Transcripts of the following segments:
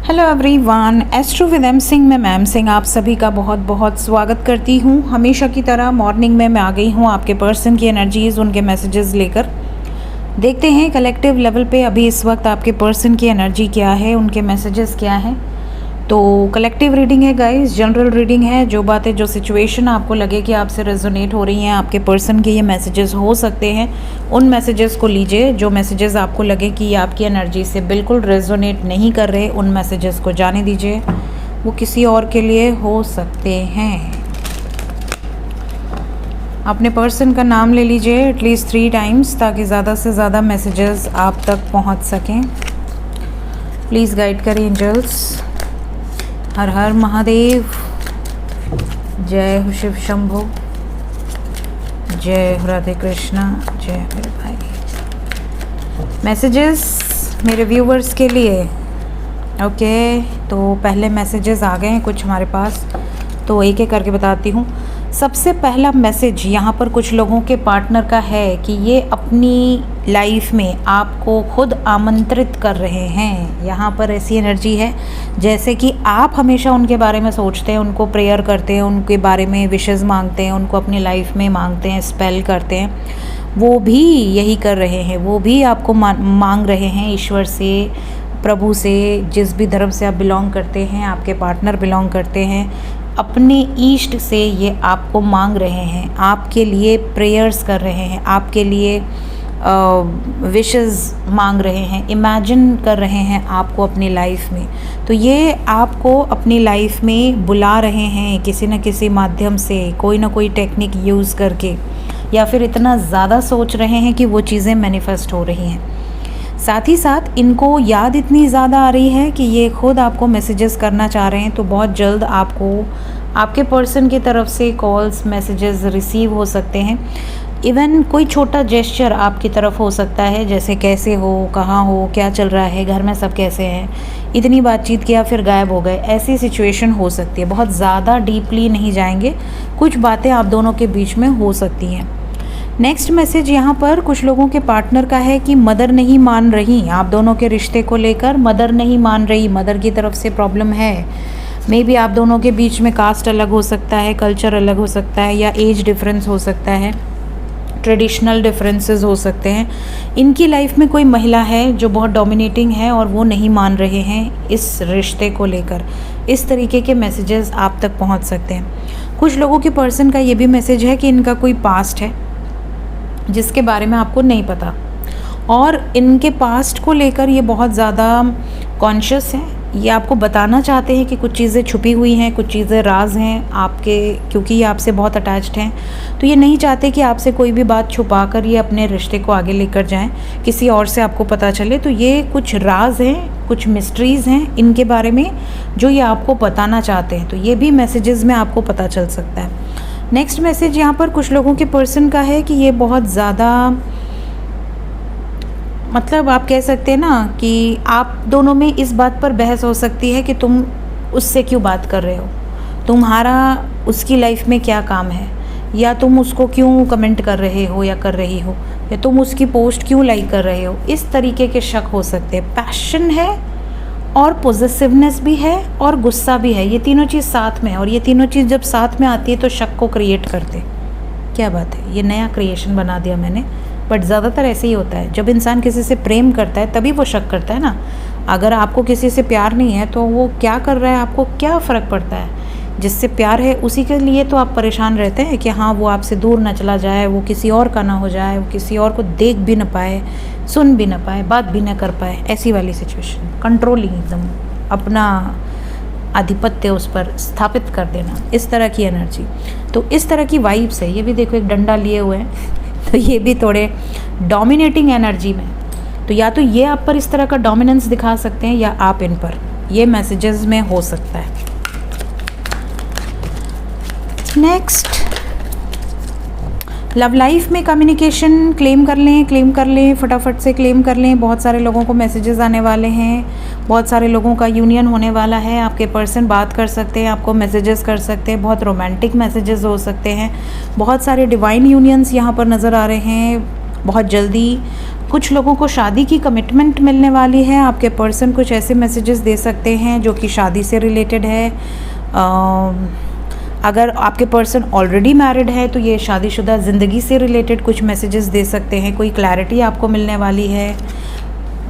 Hello everyone, astro with M Singh में ma'am Singh आप सभी का बहुत बहुत स्वागत करती हूँ। हमेशा की तरह मॉर्निंग में मैं आ गई हूँ आपके पर्सन की एनर्जीज़, उनके मैसेजेस लेकर। देखते हैं कलेक्टिव लेवल पे अभी इस वक्त आपके पर्सन की एनर्जी क्या है, उनके मैसेजेस क्या हैं। तो कलेक्टिव रीडिंग है गाइस, जनरल रीडिंग है। जो बातें, जो सिचुएशन आपको लगे कि आपसे रेजोनेट हो रही हैं, आपके पर्सन के ये मैसेजेस हो सकते हैं, उन मैसेजेस को लीजिए। जो मैसेजेस आपको लगे कि ये आपकी एनर्जी से बिल्कुल रेजोनेट नहीं कर रहे, उन मैसेजेस को जाने दीजिए, वो किसी और के लिए हो सकते हैं। अपने पर्सन का नाम ले लीजिए एटलीस्ट 3 टाइम्स, ताकि ज़्यादा से ज़्यादा मैसेजेस आप तक पहुंच सकें। प्लीज़ गाइड करें एंजल्स। हर हर महादेव, जय हो शिव शंभो, जय हो राधे कृष्णा, जय मेरे भाई। मैसेजेस मेरे व्यूवर्स के लिए। ओके, तो पहले मैसेजेस आ गए हैं कुछ हमारे पास, तो एक एक करके बताती हूँ। सबसे पहला मैसेज यहाँ पर कुछ लोगों के पार्टनर का है कि ये अपनी लाइफ में आपको खुद आमंत्रित कर रहे हैं। यहाँ पर ऐसी एनर्जी है जैसे कि आप हमेशा उनके बारे में सोचते हैं, उनको प्रेयर करते हैं, उनके बारे में विशेस मांगते हैं, उनको अपनी लाइफ में मांगते हैं, स्पेल करते हैं। वो भी यही कर रहे हैं, वो भी आपको मांग रहे हैं ईश्वर से, प्रभु से, जिस भी धर्म से आप बिलोंग करते हैं, आपके पार्टनर बिलोंग करते हैं, अपने ईष्ट से ये आपको मांग रहे हैं, आपके लिए प्रेयर्स कर रहे हैं, आपके लिए विशेस मांग रहे हैं, इमेजिन कर रहे हैं आपको अपनी लाइफ में। तो ये आपको अपनी लाइफ में बुला रहे हैं किसी न किसी माध्यम से, कोई ना कोई टेक्निक यूज़ करके, या फिर इतना ज़्यादा सोच रहे हैं कि वो चीज़ें मैनिफेस्ट हो रही हैं। साथ ही साथ इनको याद इतनी ज़्यादा आ रही है कि ये खुद आपको मैसेजेस करना चाह रहे हैं। तो बहुत जल्द आपको आपके पर्सन की तरफ से कॉल्स, मैसेजेस रिसीव हो सकते हैं। इवन कोई छोटा जेस्चर आपकी तरफ हो सकता है, जैसे कैसे हो, कहाँ हो, क्या चल रहा है, घर में सब कैसे हैं, इतनी बातचीत किया फिर गायब हो गए, ऐसी सिचुएशन हो सकती है। बहुत ज़्यादा डीपली नहीं जाएंगे, कुछ बातें आप दोनों के बीच में हो सकती हैं। नेक्स्ट मैसेज यहाँ पर कुछ लोगों के पार्टनर का है कि मदर नहीं मान रही, आप दोनों के रिश्ते को लेकर मदर नहीं मान रही, मदर की तरफ से प्रॉब्लम है। मे बी आप दोनों के बीच में कास्ट अलग हो सकता है, कल्चर अलग हो सकता है, या एज डिफरेंस हो सकता है, ट्रेडिशनल डिफरेंसेस हो सकते हैं। इनकी लाइफ में कोई महिला है जो बहुत डोमिनेटिंग है और वो नहीं मान रहे हैं इस रिश्ते को लेकर। इस तरीके के मैसेजेस आप तक पहुँच सकते हैं। कुछ लोगों के पर्सन का ये भी मैसेज है कि इनका कोई पास्ट है जिसके बारे में आपको नहीं पता, और इनके पास्ट को लेकर ये बहुत ज़्यादा कॉन्शियस हैं। ये आपको बताना चाहते हैं कि कुछ चीज़ें छुपी हुई हैं, कुछ चीज़ें राज हैं आपके, क्योंकि ये आपसे बहुत अटैच्ड हैं। तो ये नहीं चाहते कि आपसे कोई भी बात छुपा कर ये अपने रिश्ते को आगे लेकर जाएं, किसी और से आपको पता चले। तो ये कुछ राज हैं, कुछ मिस्ट्रीज़ हैं इनके बारे में जो ये आपको बताना चाहते हैं। तो ये भी मैसेजेस में आपको पता चल सकता है। नेक्स्ट मैसेज यहाँ पर कुछ लोगों के पर्सन का है कि ये बहुत ज़्यादा, मतलब आप कह सकते हैं ना कि आप दोनों में इस बात पर बहस हो सकती है कि तुम उससे क्यों बात कर रहे हो, तुम्हारा उसकी लाइफ में क्या काम है, या तुम उसको क्यों कमेंट कर रहे हो या कर रही हो, या तुम उसकी पोस्ट क्यों लाइक कर रहे हो। इस तरीके के शक हो सकते हैं। पैशन है और पॉजिटिवनेस भी है और गुस्सा भी है, ये तीनों चीज़ साथ में है, और ये तीनों चीज़ जब साथ में आती है तो शक को क्रिएट करते। क्या बात है, ये नया क्रिएशन बना दिया मैंने। बट ज़्यादातर ऐसे ही होता है, जब इंसान किसी से प्रेम करता है तभी वो शक करता है ना। अगर आपको किसी से प्यार नहीं है तो वो क्या कर रहा है आपको क्या फ़र्क पड़ता है। जिससे प्यार है उसी के लिए तो आप परेशान रहते हैं कि हाँ वो आपसे दूर ना चला जाए, वो किसी और का ना हो जाए, वो किसी और को देख भी ना पाए, सुन भी ना पाए, बात भी ना कर पाए। ऐसी वाली सिचुएशन, कंट्रोलिंग, एकदम अपना आधिपत्य उस पर स्थापित कर देना, इस तरह की एनर्जी। तो इस तरह की वाइब्स है। ये भी देखो एक डंडा लिए हुए हैं, तो ये भी थोड़े डोमिनेटिंग एनर्जी में। तो या तो ये आप पर इस तरह का डोमिनेंस दिखा सकते हैं, या आप इन पर, ये मैसेजेस में हो सकता है। नेक्स्ट, लव लाइफ में कम्युनिकेशन क्लेम कर लें, फटाफट से क्लेम कर लें। बहुत सारे लोगों को मैसेजेस आने वाले हैं, बहुत सारे लोगों का यूनियन होने वाला है। आपके पर्सन बात कर सकते हैं, आपको मैसेजेस कर सकते हैं, बहुत रोमांटिक मैसेजेस हो सकते हैं। बहुत सारे डिवाइन यूनियंस यहाँ पर नज़र आ रहे हैं। बहुत जल्दी कुछ लोगों को शादी की कमिटमेंट मिलने वाली है। आपके पर्सन कुछ ऐसे मैसेजेस दे सकते हैं जो कि शादी से रिलेटेड है। अगर आपके पर्सन ऑलरेडी मैरिड है तो ये शादीशुदा ज़िंदगी से रिलेटेड कुछ मैसेजेस दे सकते हैं। कोई क्लैरिटी आपको मिलने वाली है।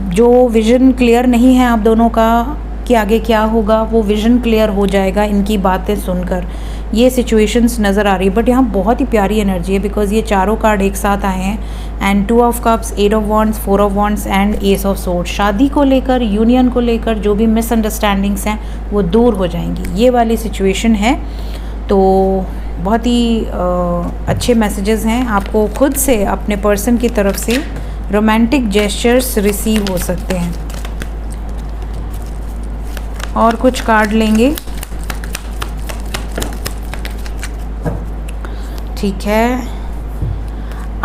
जो विज़न क्लियर नहीं है आप दोनों का कि आगे क्या होगा, वो विज़न क्लियर हो जाएगा इनकी बातें सुनकर। ये सिचुएशंस नज़र आ रही है, बट यहाँ बहुत ही प्यारी एनर्जी है बिकॉज ये चारों कार्ड एक साथ आए हैं and 2 of cups, 8 of wands, 4 of wands and S of sword. शादी को लेकर, यूनियन को लेकर जो भी मिसअंडरस्टैंडिंग्स हैं वो दूर हो जाएंगी, ये वाली सिचुएशन है। तो बहुत ही अच्छे मैसेजेस हैं। आपको खुद से अपने पर्सन की तरफ से रोमांटिक जेस्चर्स रिसीव हो सकते हैं। और कुछ कार्ड लेंगे, ठीक है।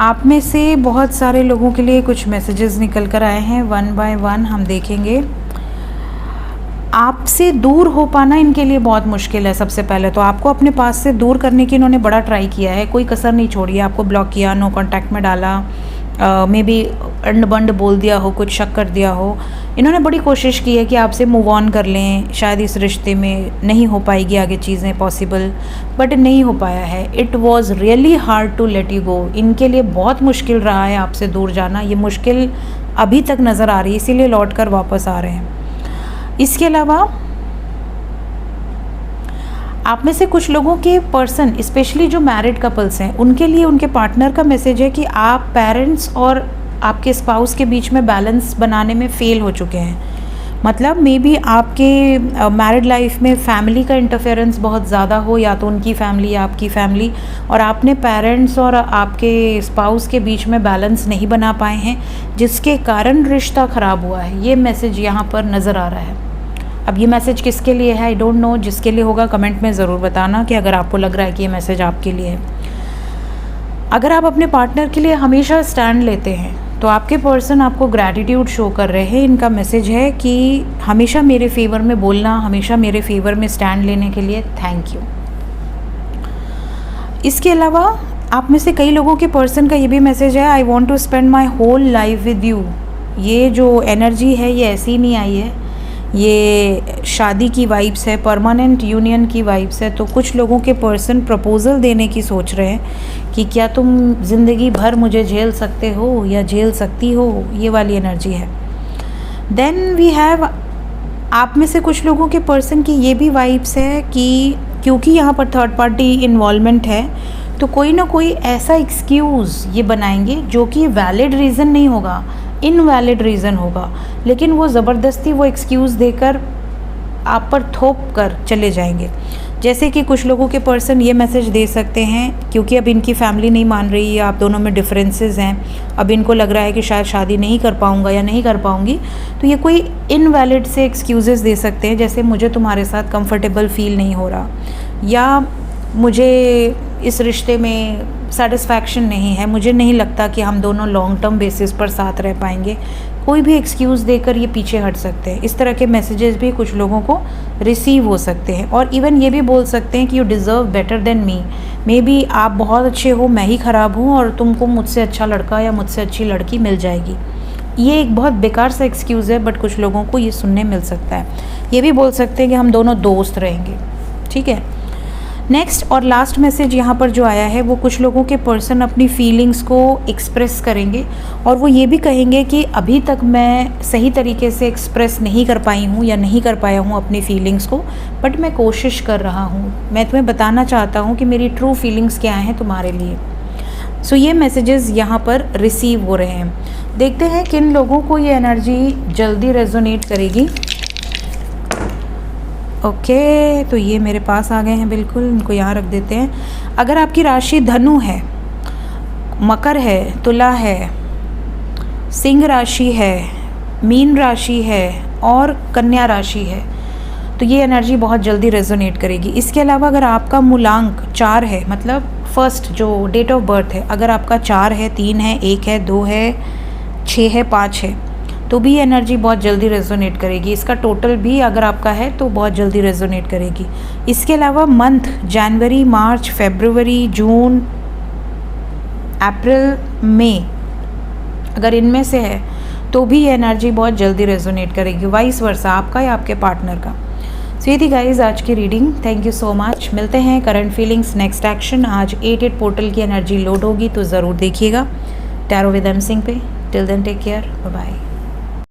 आप में से बहुत सारे लोगों के लिए कुछ मैसेजेस निकल कर आए हैं, 1 बाय 1 हम देखेंगे। आपसे दूर हो पाना इनके लिए बहुत मुश्किल है। सबसे पहले तो आपको अपने पास से दूर करने की इन्होंने बड़ा ट्राई किया है, कोई कसर नहीं छोड़ी है। आपको ब्लॉक किया, नो कांटेक्ट में डाला, मे बी अंड बंड बोल दिया हो, कुछ शक कर दिया हो। इन्होंने बड़ी कोशिश की है कि आपसे मूव ऑन कर लें। शायद इस रिश्ते में नहीं हो पाएगी आगे चीज़ें पॉसिबल, बट नहीं हो पाया है। It was really hard to let you go. इनके लिए बहुत मुश्किल रहा है आपसे दूर जाना। ये मुश्किल अभी तक नज़र आ रही है, इसीलिए लौट कर वापस आ रहे हैं। इसके अलावा आप में से कुछ लोगों के पर्सन, स्पेशली जो मैरिड कपल्स हैं, उनके लिए उनके पार्टनर का मैसेज है कि आप पेरेंट्स और आपके स्पाउस के बीच में बैलेंस बनाने में फेल हो चुके हैं। मतलब मे बी आपके मैरिड लाइफ में फैमिली का इंटरफेरेंस बहुत ज़्यादा हो, या तो उनकी फैमिली या आपकी फैमिली, और आपने पेरेंट्स और आपके स्पाउस के बीच में बैलेंस नहीं बना पाए हैं, जिसके कारण रिश्ता ख़राब हुआ है। ये मैसेज यहाँ पर नज़र आ रहा है। अब ये मैसेज किसके लिए है आई डोंट नो। जिसके लिए होगा कमेंट में ज़रूर बताना कि अगर आपको लग रहा है कि ये मैसेज आपके लिए है। अगर आप अपने पार्टनर के लिए हमेशा स्टैंड लेते हैं तो आपके पर्सन आपको ग्रैटिट्यूड शो कर रहे हैं। इनका मैसेज है कि हमेशा मेरे फेवर में बोलना, हमेशा मेरे फेवर में स्टैंड लेने के लिए थैंक यू। इसके अलावा आप में से कई लोगों के पर्सन का ये भी मैसेज है, I want to spend my whole life with you. ये जो एनर्जी है ये ऐसी नहीं आई है, ये शादी की वाइब्स है, परमानेंट यूनियन की वाइब्स है। तो कुछ लोगों के पर्सन प्रपोज़ल देने की सोच रहे हैं कि क्या तुम ज़िंदगी भर मुझे झेल सकते हो या झेल सकती हो, ये वाली एनर्जी है। देन वी हैव आप में से कुछ लोगों के पर्सन की ये भी वाइब्स है कि क्योंकि यहाँ पर थर्ड पार्टी इन्वॉल्वमेंट है तो कोई ना कोई ऐसा एक्सक्यूज़ ये बनाएंगे जो कि वैलिड रीज़न नहीं होगा, इनवैलिड रीज़न होगा, लेकिन वो ज़बरदस्ती वो एक्सक्यूज़ देकर आप पर थोप कर चले जाएंगे। जैसे कि कुछ लोगों के पर्सन ये मैसेज दे सकते हैं क्योंकि अब इनकी फैमिली नहीं मान रही है, आप दोनों में डिफरेंसेस हैं, अब इनको लग रहा है कि शायद शादी नहीं कर पाऊँगा या नहीं कर पाऊँगी, तो ये कोई इनवैलिड से एक्सक्यूज़ेस दे सकते हैं। जैसे मुझे तुम्हारे साथ कंफर्टेबल फील नहीं हो रहा, या मुझे इस रिश्ते में सेटिस्फैक्शन नहीं है, मुझे नहीं लगता कि हम दोनों लॉन्ग टर्म बेसिस पर साथ रह पाएंगे। कोई भी एक्सक्यूज़ देकर ये पीछे हट सकते हैं। इस तरह के मैसेजेस भी कुछ लोगों को रिसीव हो सकते हैं। और इवन ये भी बोल सकते हैं कि you deserve better than me. May be आप बहुत अच्छे हो, मैं ही ख़राब हूँ और तुमको मुझसे अच्छा लड़का या मुझसे अच्छी लड़की मिल जाएगी। ये एक बहुत बेकार सा एक्सक्यूज़ है, बट कुछ लोगों को ये सुनने मिल सकता है। ये भी बोल सकते हैं कि हम दोनों दोस्त रहेंगे, ठीक है। नेक्स्ट और लास्ट मैसेज यहाँ पर जो आया है वो कुछ लोगों के पर्सन अपनी फीलिंग्स को एक्सप्रेस करेंगे और वो ये भी कहेंगे कि अभी तक मैं सही तरीके से एक्सप्रेस नहीं कर पाई हूँ या नहीं कर पाया हूँ अपनी फीलिंग्स को, बट मैं कोशिश कर रहा हूँ। मैं तुम्हें बताना चाहता हूँ कि मेरी ट्रू फीलिंग्स क्या हैं तुम्हारे लिए। सो ये मैसेजेस यहाँ पर रिसीव हो रहे हैं। देखते हैं किन लोगों को ये एनर्जी जल्दी रेजोनेट करेगी। ओके, तो ये मेरे पास आ गए हैं, बिल्कुल इनको यहाँ रख देते हैं। अगर आपकी राशि धनु है, मकर है, तुला है, सिंह राशि है, मीन राशि है और कन्या राशि है, तो ये एनर्जी बहुत जल्दी रेजोनेट करेगी। इसके अलावा अगर आपका मूलांक 4 है, मतलब फर्स्ट जो डेट ऑफ बर्थ है, अगर आपका 4 है, 3 है, 1 है, 2 है, 6 है, 5 है, तो भी एनर्जी बहुत जल्दी रेजोनेट करेगी। इसका टोटल भी अगर आपका है तो बहुत जल्दी रेजोनेट करेगी। इसके अलावा मंथ जनवरी, मार्च, फरवरी, जून, अप्रैल, मई, अगर इनमें से है तो भी ये एनर्जी बहुत जल्दी रेजोनेट करेगी, वाइस वर्सा आपका या आपके पार्टनर का। सो ये थी गाइज आज की reading. Thank you so much. मिलते हैं करंट फीलिंग्स नेक्स्ट एक्शन। आज 8 पोर्टल की एनर्जी लोड होगी तो ज़रूर देखिएगा टैरो विद एम सिंह पे। Till then take care, bye bye.